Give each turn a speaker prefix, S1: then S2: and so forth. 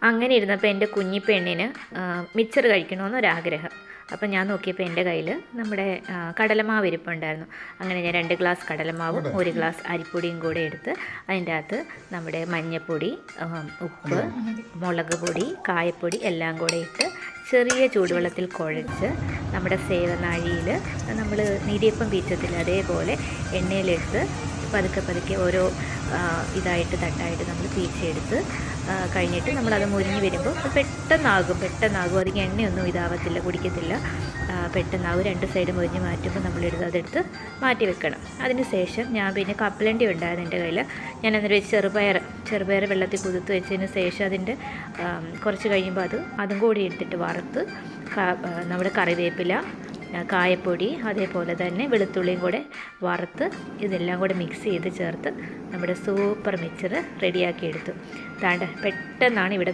S1: അങ്ങനെ ഇരുന്നപ്പോൾ എൻ്റെ കുഞ്ഞിപ്പെണ്ണിന് മിച്ചർ കഴിക്കണമെന്നൊരാഗ്രഹം. അപ്പം ഞാൻ നോക്കിയപ്പോൾ എൻ്റെ കയ്യിൽ നമ്മുടെ കടലമാവ് ഇരിപ്പുണ്ടായിരുന്നു. അങ്ങനെ ഞാൻ 2 ഗ്ലാസ് കടലമാവും 1 ഗ്ലാസ് അരിപ്പൊടിയും കൂടെ എടുത്ത് അതിൻ്റെ അകത്ത് നമ്മുടെ മഞ്ഞൾപ്പൊടി, ഉപ്പ്, മുളക് പൊടി, കായപ്പൊടി എല്ലാം കൂടെ ഇട്ട് ചെറിയ ചൂടുവെള്ളത്തിൽ കുഴച്ച് നമ്മുടെ സേവനാഴിയിൽ നമ്മൾ നീരിയപ്പം പീച്ചത്തില്ല അതേപോലെ എണ്ണയിലെടുത്ത് പതുക്കെ ഓരോ ഇതായിട്ട് തട്ടായിട്ട് നമ്മൾ പീച്ചെടുത്ത് കഴിഞ്ഞിട്ട് നമ്മളത് മുരിഞ്ഞ് വരുമ്പോൾ പെട്ടെന്നാകും. അധികം എണ്ണയൊന്നും ഇതാവത്തില്ല, കുടിക്കത്തില്ല. പെട്ടെന്നാകും. 2 സൈഡ് മുരിഞ്ഞ് മാറ്റുമ്പോൾ നമ്മളെടുത്ത് അതെടുത്ത് മാറ്റി വെക്കണം. അതിന് ശേഷം ഞാൻ പിന്നെ കപ്പലണ്ടി ഉണ്ടായിരുന്നു എൻ്റെ കയ്യിൽ. ഞാൻ അന്നേരം ചെറുപയർ വെള്ളത്തിൽ കുതിർത്ത് വെച്ചതിന് ശേഷം അതിൻ്റെ കുറച്ച് കഴിയുമ്പോൾ അതും കൂടി എടുത്തിട്ട് വറുത്ത് നമ്മുടെ കറിവേപ്പില, കായപ്പൊടി, അതേപോലെ തന്നെ വെളുത്തുള്ളിയും കൂടെ വറുത്ത് ഇതെല്ലാം കൂടെ മിക്സ് ചെയ്ത് ചേർത്ത് നമ്മുടെ സൂപ്പർ മിക്സർ റെഡിയാക്കി എടുത്തു. പെട്ടെന്നാണ് ഇവിടെ